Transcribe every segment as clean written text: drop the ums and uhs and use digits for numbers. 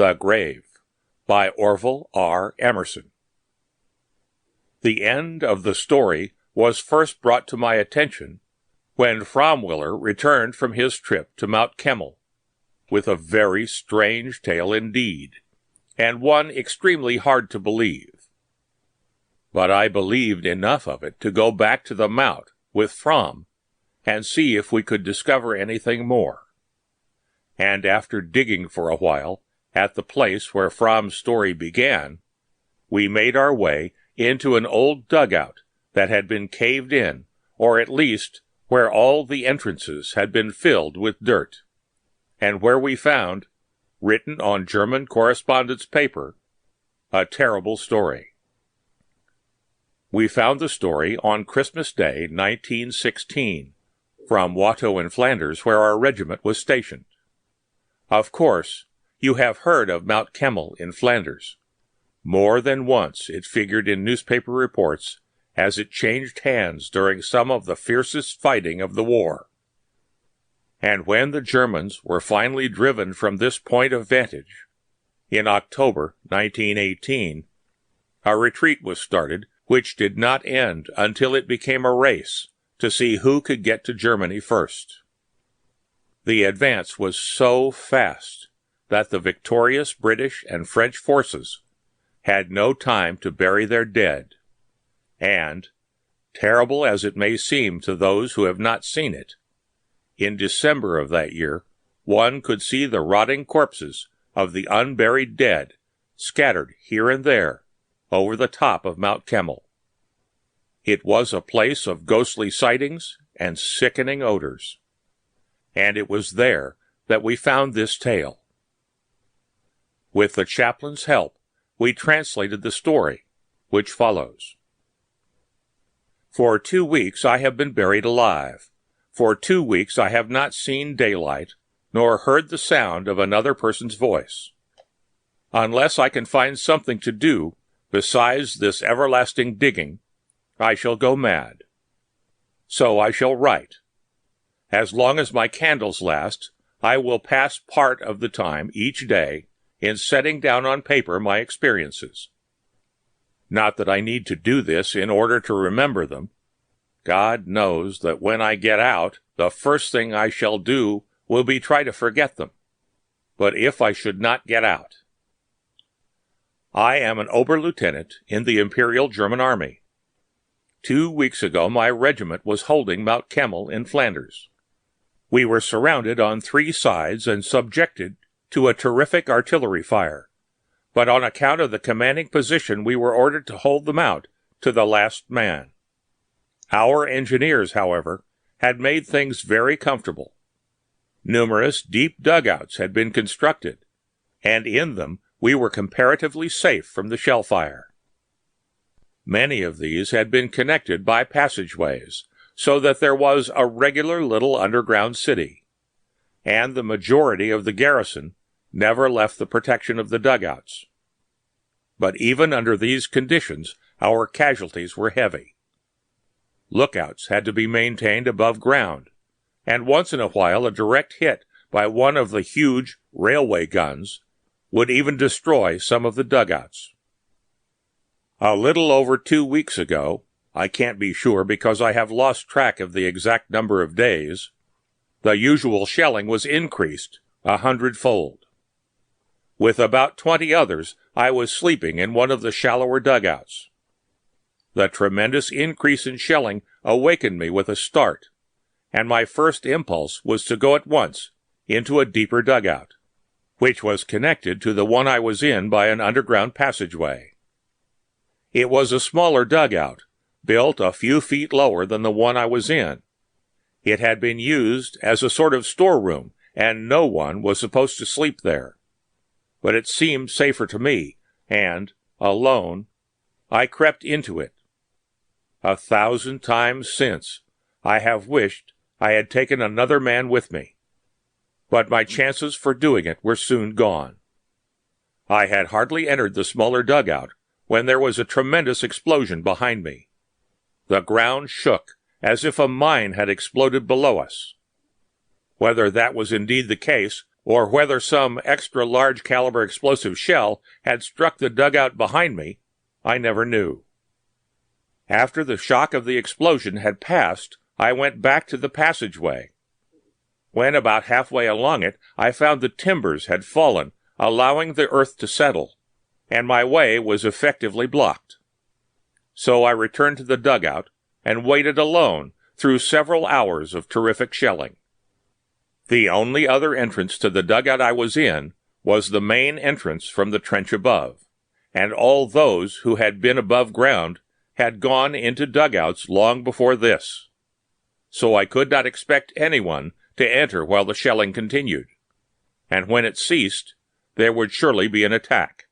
The Grave by Orville R. Emerson. The end of the story was first brought to my attention when Fromwiller returned from his trip to Mount Kemmel, with a very strange tale indeed, and one extremely hard to believe. But I believed enough of it to go back to the Mount with Fromm and see if we could discover anything more. And after digging for a while at the place where Fromm's story began, we made our way into an old dugout that had been caved in, or at least where all the entrances had been filled with dirt, and where we found, written on German correspondence paper, a terrible story. We found the story on Christmas Day, 1916, from Watteau in Flanders, where our regiment was stationed. Of course, you have heard of Mount Kemmel in Flanders. More than once it figured in newspaper reports as it changed hands during some of the fiercest fighting of the war. And when the Germans were finally driven from this point of vantage, in October 1918, a retreat was started which did not end until it became a race to see who could get to Germany first. The advance was so fast that the victorious British and French forces had no time to bury their dead, and, terrible as it may seem to those who have not seen it, in December of that year one could see the rotting corpses of the unburied dead scattered here and there over the top of Mount Kemmel. It was a place of ghostly sightings and sickening odors, and it was there that we found this tale. With the chaplain's help, we translated the story, which follows. For 2 weeks I have been buried alive. For 2 weeks I have not seen daylight, nor heard the sound of another person's voice. Unless I can find something to do besides this everlasting digging, I shall go mad. So I shall write. As long as my candles last, I will pass part of the time each day in setting down on paper my experiences. Not that I need to do this in order to remember them. God knows that when I get out, the first thing I shall do will be try to forget them. But if I should not get out, I am an Oberlieutenant in the Imperial German Army. 2 weeks ago my regiment was holding Mount Kemmel in Flanders. We were surrounded on 3 sides and subjected to a terrific artillery fire, but on account of the commanding position we were ordered to hold the Mount to the last man. Our engineers, however, had made things very comfortable. Numerous deep dugouts had been constructed, and in them we were comparatively safe from the shell fire. Many of these had been connected by passageways, so that there was a regular little underground city, and the majority of the garrison never left the protection of the dugouts. But even under these conditions, our casualties were heavy. Lookouts had to be maintained above ground, and once in a while a direct hit by one of the huge railway guns would even destroy some of the dugouts. A little over 2 weeks ago, I can't be sure because I have lost track of the exact number of days, the usual shelling was increased 100-fold. With about 20 others, I was sleeping in one of the shallower dugouts. The tremendous increase in shelling awakened me with a start, and my first impulse was to go at once into a deeper dugout, which was connected to the one I was in by an underground passageway. It was a smaller dugout, built a few feet lower than the one I was in. It had been used as a sort of storeroom, and no one was supposed to sleep there. But it seemed safer to me, and, alone, I crept into it. 1,000 times since, I have wished I had taken another man with me, but my chances for doing it were soon gone. I had hardly entered the smaller dugout when there was a tremendous explosion behind me. The ground shook as if a mine had exploded below us. Whether that was indeed the case, or whether some extra large caliber explosive shell had struck the dugout behind me, I never knew. After the shock of the explosion had passed, I went back to the passageway. When about halfway along it, I found the timbers had fallen, allowing the earth to settle, and my way was effectively blocked. So I returned to the dugout and waited alone through several hours of terrific shelling. The only other entrance to the dugout I was in was the main entrance from the trench above, and all those who had been above ground had gone into dugouts long before this. So I could not expect anyone to enter while the shelling continued, and when it ceased, there would surely be an attack.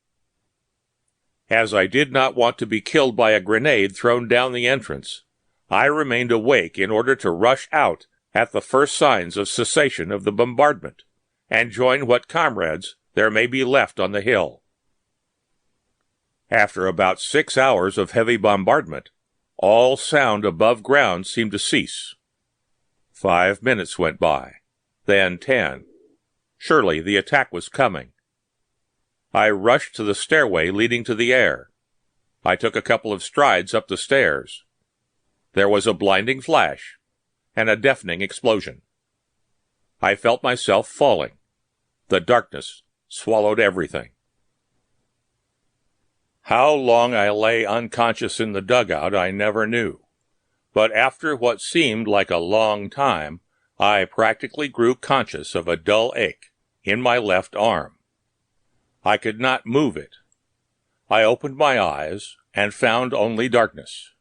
As I did not want to be killed by a grenade thrown down the entrance, I remained awake in order to rush out at the first signs of cessation of the bombardment and join what comrades there may be left on the hill. After about 6 hours of heavy bombardment, all sound above ground seemed to cease. 5 minutes went by, then 10. Surely the attack was coming. I rushed to the stairway leading to the air. I took a couple of strides up the stairs. There was a blinding flash and a deafening explosion. I felt myself falling. The darkness swallowed everything. How long I lay unconscious in the dugout I never knew, but after what seemed like a long time, I practically grew conscious of a dull ache in my left arm. I could not move it. I opened my eyes and found only darkness.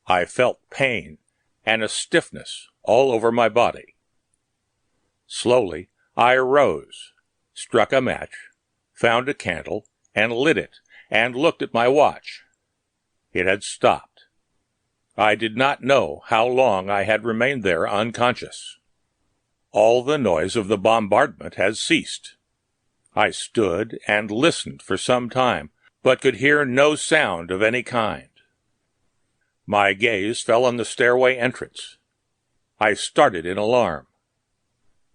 I felt pain and a stiffness all over my body. Slowly, I arose, struck a match, found a candle, and lit it, and looked at my watch. It had stopped. I did not know how long I had remained there unconscious. All the noise of the bombardment had ceased. I stood and listened for some time, but could hear no sound of any kind. My gaze fell on the stairway entrance. I started in alarm.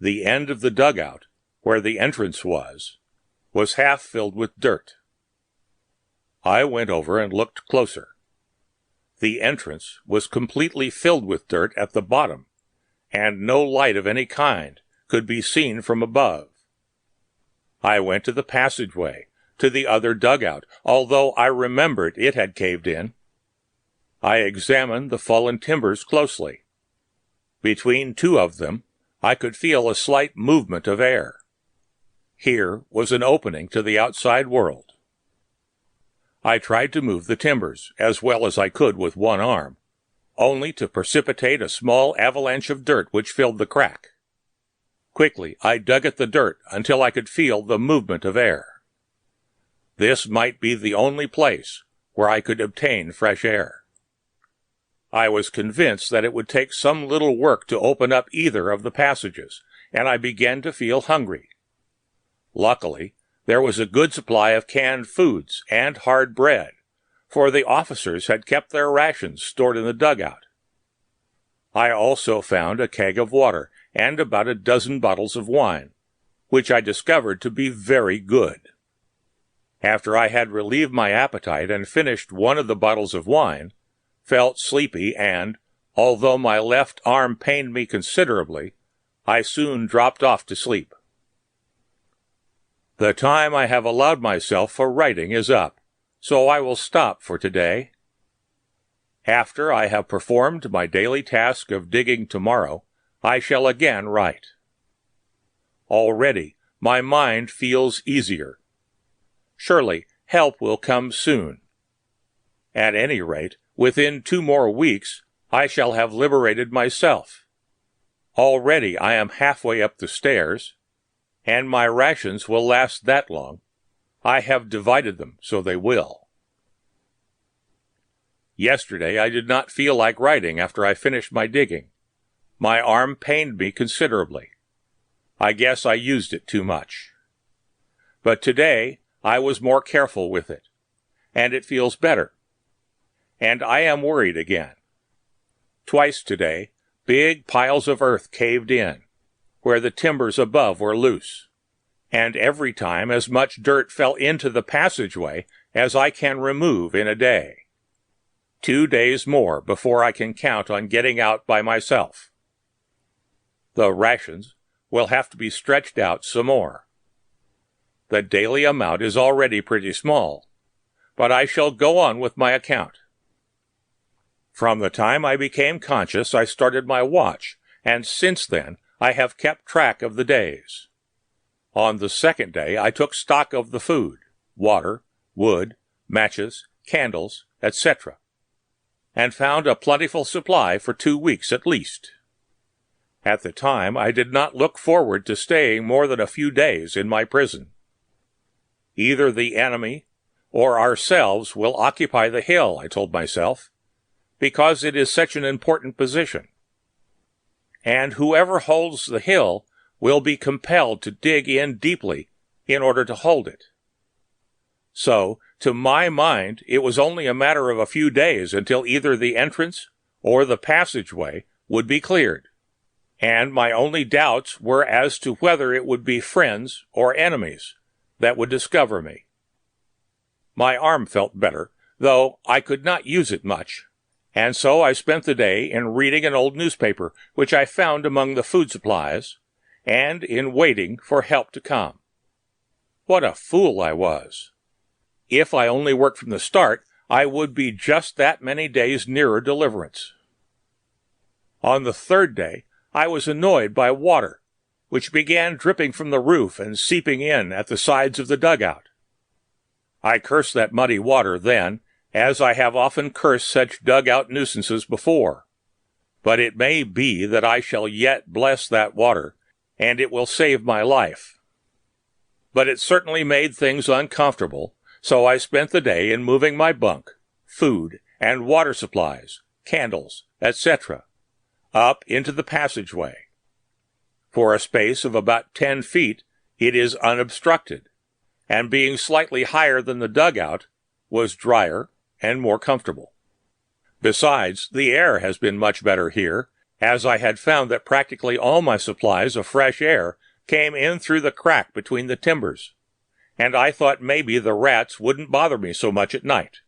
The end of the dugout, where the entrance was half filled with dirt. I went over and looked closer. The entrance was completely filled with dirt at the bottom, and no light of any kind could be seen from above. I went to the passageway, to the other dugout, although I remembered it had caved in. I examined the fallen timbers closely. Between two of them, I could feel a slight movement of air. Here was an opening to the outside world. I tried to move the timbers as well as I could with one arm, only to precipitate a small avalanche of dirt which filled the crack. Quickly, I dug at the dirt until I could feel the movement of air. This might be the only place where I could obtain fresh air. I was convinced that it would take some little work to open up either of the passages, and I began to feel hungry. Luckily, there was a good supply of canned foods and hard bread, for the officers had kept their rations stored in the dugout. I also found a keg of water and about a dozen bottles of wine, which I discovered to be very good. After I had relieved my appetite and finished one of the bottles of wine, felt sleepy and, although my left arm pained me considerably, I soon dropped off to sleep. The time I have allowed myself for writing is up, so I will stop for today. After I have performed my daily task of digging tomorrow, I shall again write. Already my mind feels easier. Surely help will come soon. At any rate, within 2 more weeks, I shall have liberated myself. Already I am halfway up the stairs, and my rations will last that long. I have divided them so they will. Yesterday I did not feel like writing after I finished my digging. My arm pained me considerably. I guess I used it too much. But today I was more careful with it, and it feels better. And I am worried again. Twice today, big piles of earth caved in. where the timbers above were loose, and every time as much dirt fell into the passageway as I can remove in a day. 2 days more before I can count on getting out by myself. The rations will have to be stretched out some more. The daily amount is already pretty small, but I shall go on with my account. From the time I became conscious, I started my watch, and since then I have kept track of the days. On the second day, I took stock of the food, water, wood, matches, candles, etc., and found a plentiful supply for 2 weeks at least. At the time, I did not look forward to staying more than a few days in my prison. Either the enemy or ourselves will occupy the hill, I told myself, because it is such an important position. And whoever holds the hill will be compelled to dig in deeply in order to hold it. So, to my mind, it was only a matter of a few days until either the entrance or the passageway would be cleared, and my only doubts were as to whether it would be friends or enemies that would discover me. My arm felt better, though I could not use it much, and so I spent the day in reading an old newspaper which I found among the food supplies, and in waiting for help to come. What a fool I was! If I only worked from the start, I would be just that many days nearer deliverance. On the third day, I was annoyed by water, which began dripping from the roof and seeping in at the sides of the dugout. I cursed that muddy water then, as I have often cursed such dugout nuisances before. But it may be that I shall yet bless that water, and it will save my life. But it certainly made things uncomfortable, so I spent the day in moving my bunk, food, and water supplies, candles, etc., up into the passageway. For a space of about 10 feet, it is unobstructed, and being slightly higher than the dugout, was drier and more comfortable. Besides, the air has been much better here, as I had found that practically all my supplies of fresh air came in through the crack between the timbers, and I thought maybe the rats wouldn't bother me so much at night.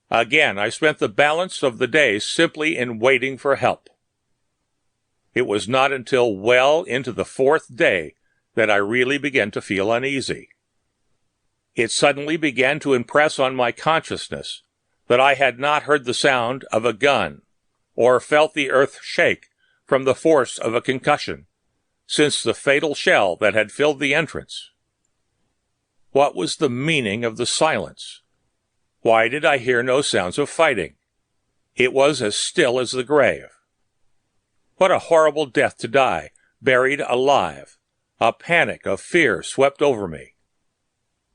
Again, I spent the balance of the day simply in waiting for help. It was not until well into the 4th day that I really began to feel uneasy. It suddenly began to impress on my consciousness that I had not heard the sound of a gun or felt the earth shake from the force of a concussion since the fatal shell that had filled the entrance. What was the meaning of the silence? Why did I hear no sounds of fighting? It was as still as the grave. What a horrible death to die, buried alive! A panic of fear swept over me.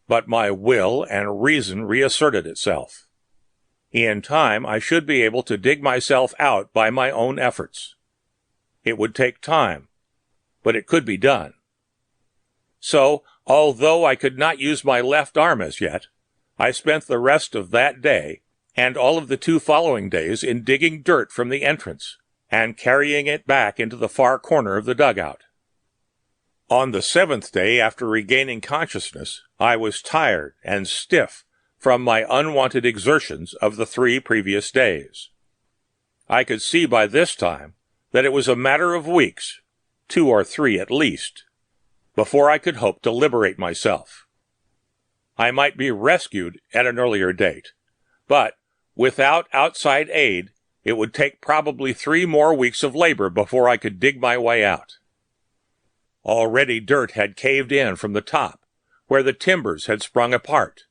But my will and reason reasserted itself. In time, I should be able to dig myself out by my own efforts. It would take time, but it could be done. So, although I could not use my left arm as yet, I spent the rest of that day and all of the 2 following days in digging dirt from the entrance and carrying it back into the far corner of the dugout. On the 7th day after regaining consciousness, I was tired and stiff from my unwanted exertions of the 3 previous days. I could see by this time that it was a matter of weeks, 2 or 3 at least, before I could hope to liberate myself. I might be rescued at an earlier date, but without outside aid, it would take probably 3 more weeks of labor before I could dig my way out. Already dirt had caved in from the top, where the timbers had sprung apart,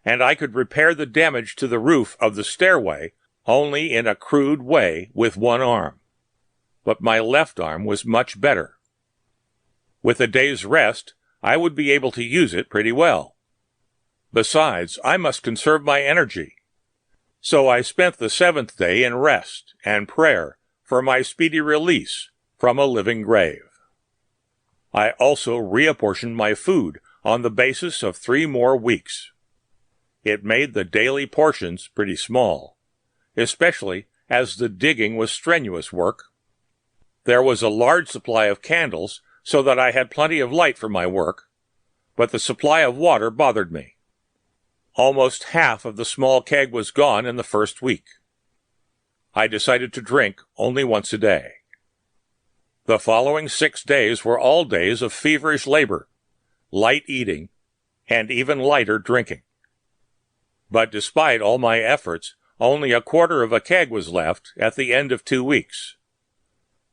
and I could repair the damage to the roof of the stairway only in a crude way with one arm. But my left arm was much better. With a day's rest, I would be able to use it pretty well. Besides, I must conserve my energy. So I spent the 7th day in rest and prayer for my speedy release from a living grave. I also reapportioned my food on the basis of 3 more weeks. It made the daily portions pretty small, especially as the digging was strenuous work. There was a large supply of candles, so that I had plenty of light for my work, but the supply of water bothered me. Almost half of the small keg was gone in the first week. I decided to drink only once a day. The following 6 days were all days of feverish labor, light eating, and even lighter drinking. But despite all my efforts, only a quarter of a keg was left at the end of 2 weeks,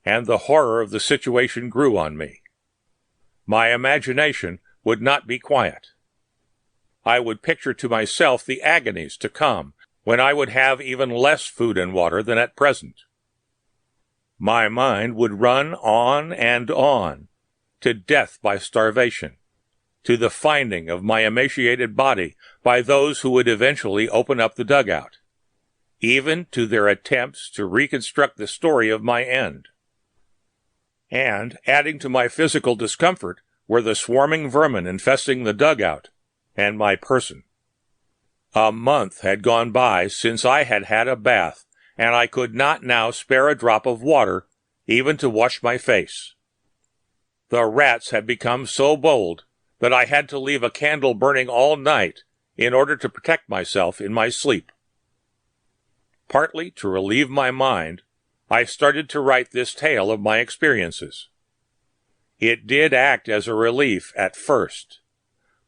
and the horror of the situation grew on me. My imagination would not be quiet. I would picture to myself the agonies to come when I would have even less food and water than at present. My mind would run on and on, to death by starvation, to the finding of my emaciated body by those who would eventually open up the dugout, even to their attempts to reconstruct the story of my end. And adding to my physical discomfort were the swarming vermin infesting the dugout and my person. A month had gone by since I had had a bath, and I could not now spare a drop of water even to wash my face. The rats had become so bold that I had to leave a candle burning all night in order to protect myself in my sleep. Partly to relieve my mind, I started to write this tale of my experiences. It did act as a relief at first,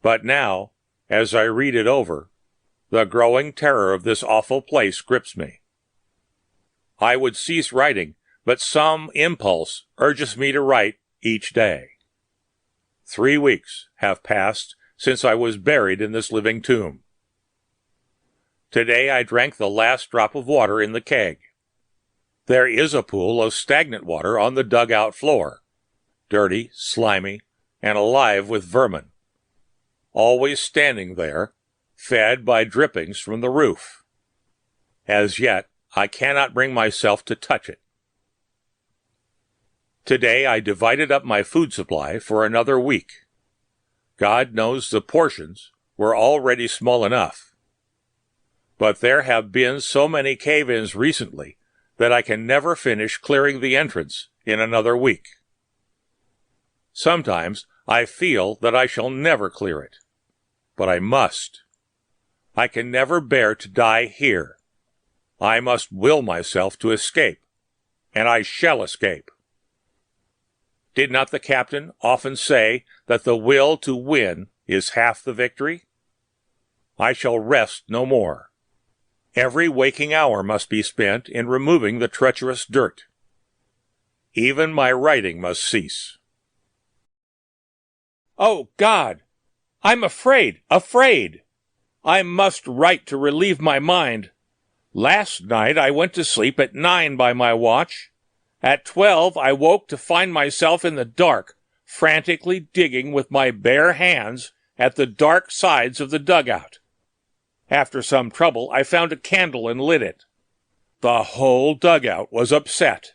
but now, as I read it over, the growing terror of this awful place grips me. I would cease writing, but some impulse urges me to write each day. 3 weeks have passed since I was buried in this living tomb. Today I drank the last drop of water in the keg. There is a pool of stagnant water on the dugout floor, dirty, slimy, and alive with vermin, always standing there, fed by drippings from the roof. As yet, I cannot bring myself to touch it. Today I divided up my food supply for another week. God knows the portions were already small enough. But there have been so many cave-ins recently that I can never finish clearing the entrance in another week. Sometimes I feel that I shall never clear it, but I must. I can never bear to die here. I must will myself to escape, and I shall escape. Did not the captain often say that the will to win is half the victory? I shall rest no more. Every waking hour must be spent in removing the treacherous dirt. Even my writing must cease. Oh, God! I'm afraid! I must write to relieve my mind. Last night I went to sleep at 9 by my watch. At 12 I woke to find myself in the dark, frantically digging with my bare hands at the dark sides of the dugout. After some trouble I found a candle and lit it. The whole dugout was upset.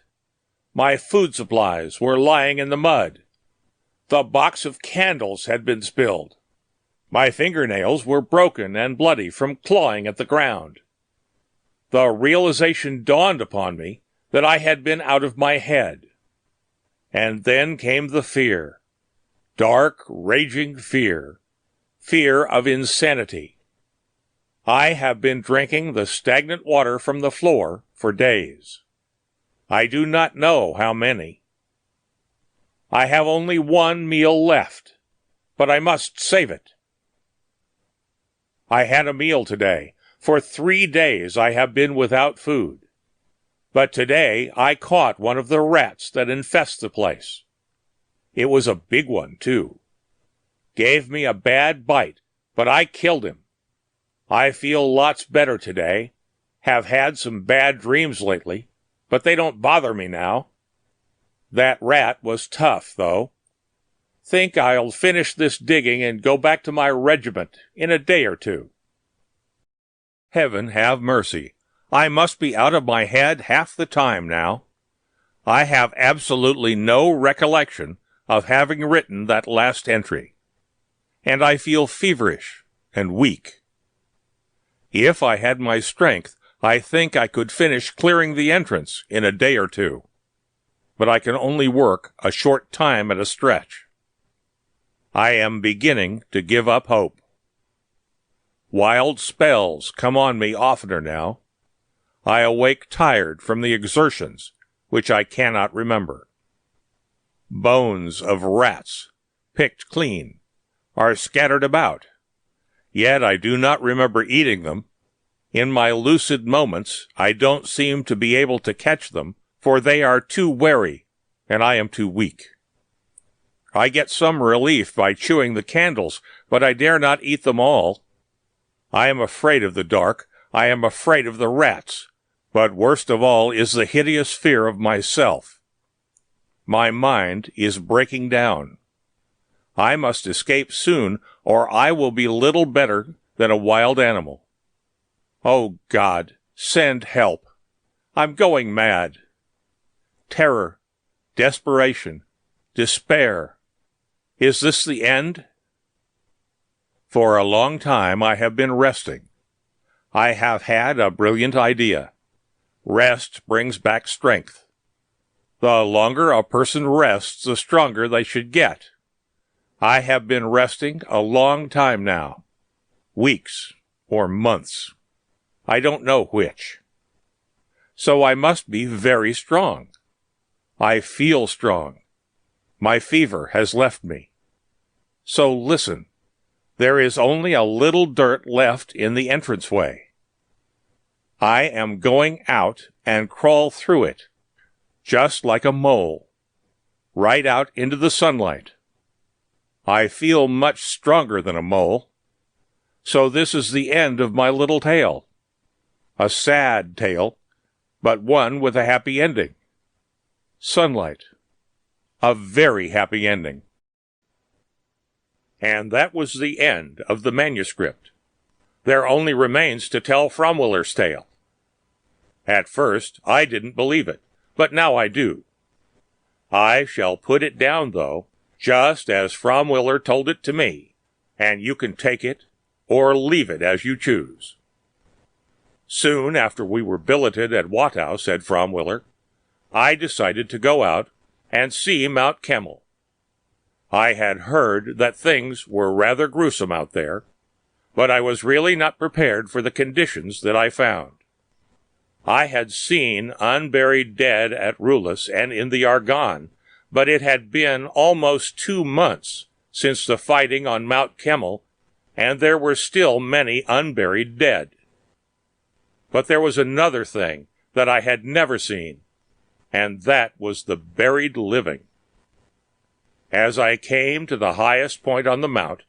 My food supplies were lying in the mud. The box of candles had been spilled. My fingernails were broken and bloody from clawing at the ground. The realization dawned upon me that I had been out of my head. And then came the fear. Dark, raging fear. Fear of insanity. I have been drinking the stagnant water from the floor for days. I do not know how many. I have only 1 meal left, but I must save it. I had a meal today. For 3 days I have been without food. But today I caught one of the rats that infest the place. It was a big one, too. Gave me a bad bite, but I killed him. I feel lots better today. Have had some bad dreams lately, but they don't bother me now. That rat was tough, though. Think I'll finish this digging and go back to my regiment in a day or 2. Heaven have mercy. I must be out of my head half the time now. I have absolutely no recollection of having written that last entry, and I feel feverish and weak. If I had my strength, I think I could finish clearing the entrance in a day or 2. but I can only work a short time at a stretch. I am beginning to give up hope. Wild spells come on me oftener now. I awake tired from the exertions which I cannot remember. Bones of rats, picked clean, are scattered about, yet I do not remember eating them. In my lucid moments, I don't seem to be able to catch them, for they are too wary, and I am too weak. I get some relief by chewing the candles, but I dare not eat them all. I am afraid of the dark, I am afraid of the rats, but worst of all is the hideous fear of myself. My mind is breaking down. I must escape soon, or I will be little better than a wild animal. Oh, God, send help. I'm going mad. Terror, desperation, despair. Is this the end? For a long time I have been resting. I have had a brilliant idea. Rest brings back strength. The longer a person rests, the stronger they should get. I have been resting a long time now. Weeks or months. I don't know which. So I must be very strong. I feel strong. My fever has left me. So listen. There is only a little dirt left in the entranceway. I am going out and crawl through it, just like a mole, right out into the sunlight. I feel much stronger than a mole. So this is the end of my little tale. A sad tale, but one with a happy ending. Sunlight. A very happy ending. And that was the end of the manuscript. There only remains to tell Fromwiller's tale. At first, I didn't believe it, but now I do. I shall put it down, though, just as Fromwiller told it to me, and you can take it or leave it as you choose. Soon after we were billeted at Watou, said Fromwiller, I decided to go out and see Mount Kemmel. I had heard that things were rather gruesome out there, but I was really not prepared for the conditions that I found. I had seen unburied dead at Rulis and in the Argonne, but it had been almost 2 months since the fighting on Mount Kemmel, and there were still many unburied dead. But there was another thing that I had never seen, and that was the buried living. As I came to the highest point on the mount,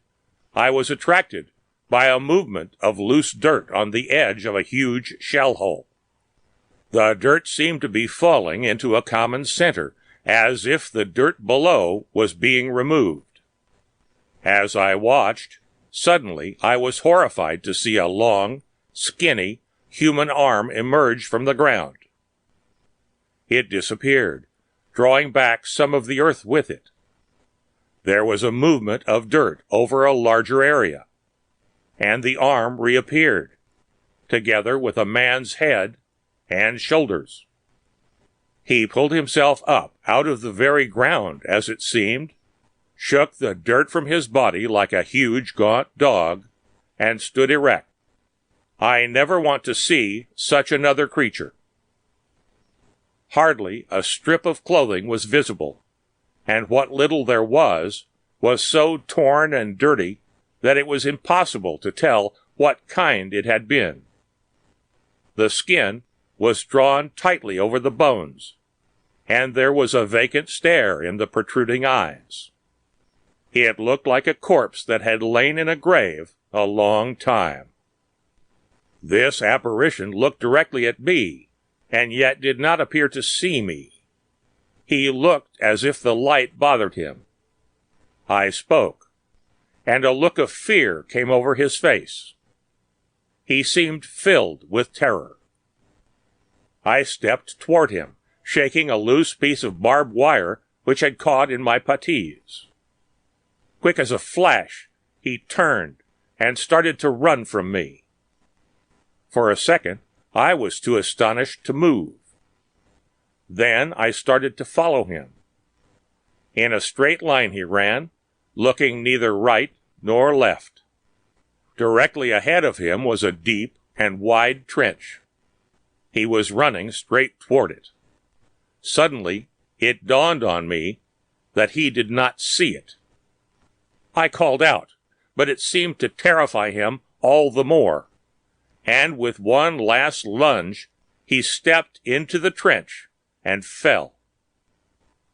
I was attracted by a movement of loose dirt on the edge of a huge shell hole. The dirt seemed to be falling into a common center, as if the dirt below was being removed. As I watched, suddenly I was horrified to see a long, skinny, human arm emerge from the ground. It disappeared, drawing back some of the earth with it. There was a movement of dirt over a larger area, and the arm reappeared, together with a man's head and shoulders. He pulled himself up out of the very ground, as it seemed, shook the dirt from his body like a huge, gaunt dog, and stood erect. I never want to see such another creature. Hardly a strip of clothing was visible, and what little there was so torn and dirty that it was impossible to tell what kind it had been. The skin was drawn tightly over the bones, and there was a vacant stare in the protruding eyes. It looked like a corpse that had lain in a grave a long time. This apparition looked directly at me, and yet did not appear to see me. He looked as if the light bothered him. I spoke, and a look of fear came over his face. He seemed filled with terror. I stepped toward him, shaking a loose piece of barbed wire which had caught in my puttees. Quick as a flash, he turned and started to run from me. For a second, I was too astonished to move. Then I started to follow him. In a straight line he ran, looking neither right nor left. Directly ahead of him was a deep and wide trench. He was running straight toward it. Suddenly, it dawned on me that he did not see it. I called out, but it seemed to terrify him all the more, and with one last lunge, he stepped into the trench and fell.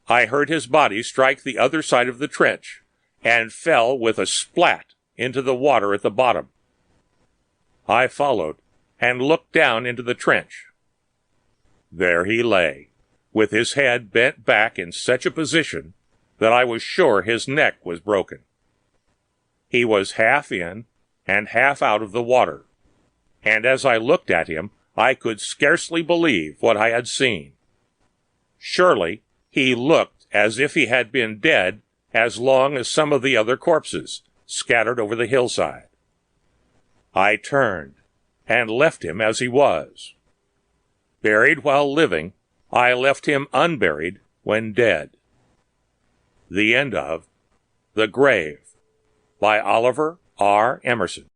I heard his body strike the other side of the trench and fell with a splat into the water at the bottom. I followed and looked down into the trench. There he lay, with his head bent back in such a position that I was sure his neck was broken. He was half in and half out of the water, and as I looked at him, I could scarcely believe what I had seen. Surely he looked as if he had been dead as long as some of the other corpses scattered over the hillside. I turned and left him as he was. Buried while living, I left him unburied when dead. The end of The Grave by Oliver R. Emerson.